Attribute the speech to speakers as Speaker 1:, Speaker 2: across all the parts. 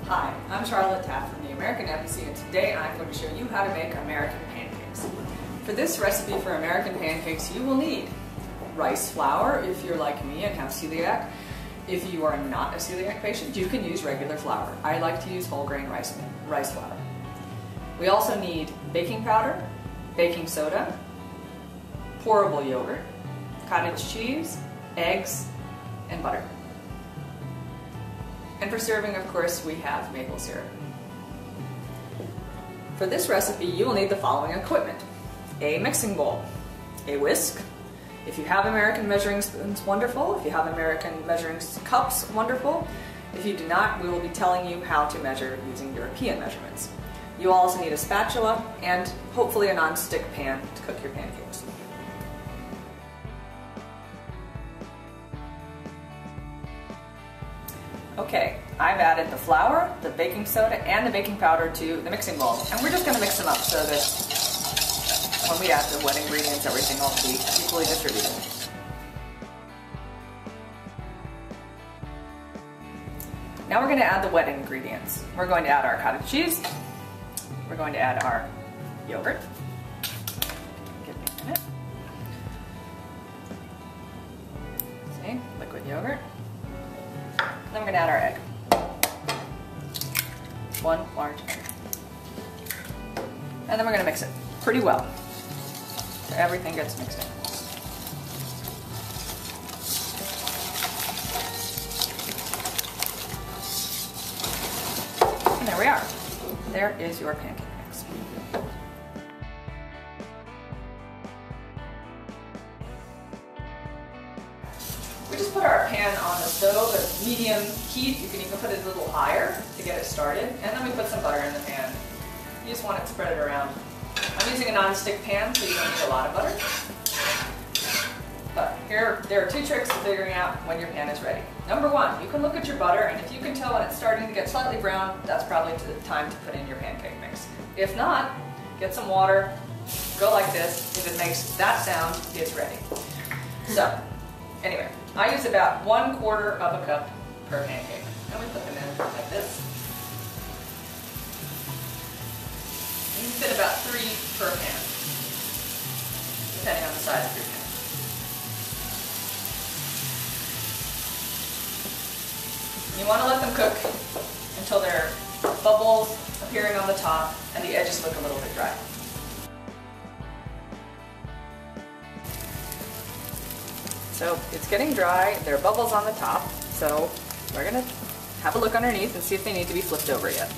Speaker 1: Hi, I'm Charlotte Taft from the American Embassy, and today I'm going to show you how to make American pancakes. For this recipe for American pancakes, you will need rice flour if you're like me and have celiac. If you are not a celiac patient, you can use regular flour. I like to use whole grain rice flour. We also need baking powder, baking soda, pourable yogurt, cottage cheese, eggs, and butter. And for serving, of course, we have maple syrup. For this recipe, you will need the following equipment: a mixing bowl, a whisk. If you have American measuring spoons, wonderful. If you have American measuring cups, wonderful. If you do not, we will be telling you how to measure using European measurements. You will also need a spatula and hopefully a non-stick pan to cook your pancakes. Okay, I've added the flour, the baking soda, and the baking powder to the mixing bowl. And we're just going to mix them up so that when we add the wet ingredients, everything will be equally distributed. Now we're going to add the wet ingredients. We're going to add our cottage cheese. We're going to add our yogurt. Give me a minute. See, liquid yogurt. Then we're going to add our egg. One large egg. And then we're going to mix it pretty well so everything gets mixed in. And there we are. There is your pancake mix. We just put our pan on the stove at medium heat. You can even put it a little higher to get it started. And then we put some butter in the pan. You just want to spread it around. I'm using a non-stick pan, so you don't need a lot of butter. But there are two tricks to figuring out when your pan is ready. Number one, you can look at your butter, and if you can tell when it's starting to get slightly brown, that's probably the time to put in your pancake mix. If not, get some water, go like this. If it makes that sound, it's ready. So, anyway, I use about 1/4 of a cup per pancake. And we put them in like this. You can fit about 3 per pan, depending on the size of your pan. You want to let them cook until there are bubbles appearing on the top and the edges look a little bit dry. So it's getting dry, there are bubbles on the top, so we're going to have a look underneath and see if they need to be flipped over yet.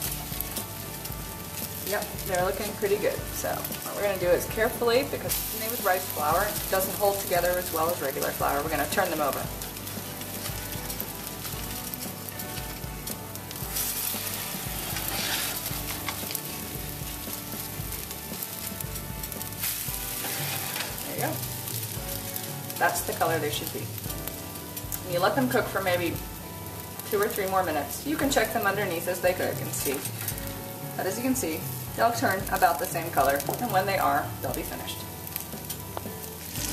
Speaker 1: Yep, they're looking pretty good. So what we're going to do is carefully, because it's made with rice flour, it doesn't hold together as well as regular flour, we're going to turn them over. There you go. That's the color they should be. And you let them cook for maybe 2 or 3 more minutes. You can check them underneath as they cook and see. But as you can see, they'll turn about the same color, and when they are, they'll be finished.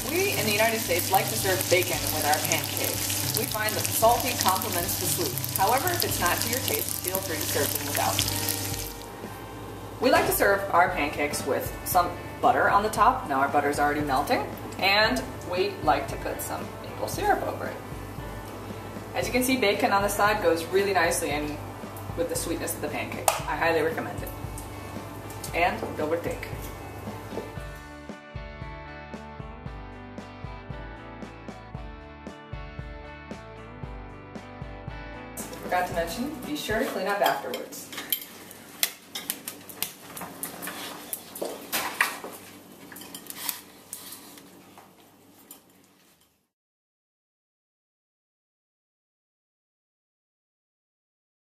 Speaker 1: We in the United States like to serve bacon with our pancakes. We find that salty complements the sweet. However, if it's not to your taste, feel free to serve them without. We like to serve our pancakes with some butter on the top. Now our butter is already melting, and we like to put some maple syrup over it. As you can see, bacon on the side goes really nicely in with the sweetness of the pancake. I highly recommend it. And go with bake. Forgot to mention, be sure to clean up afterwards.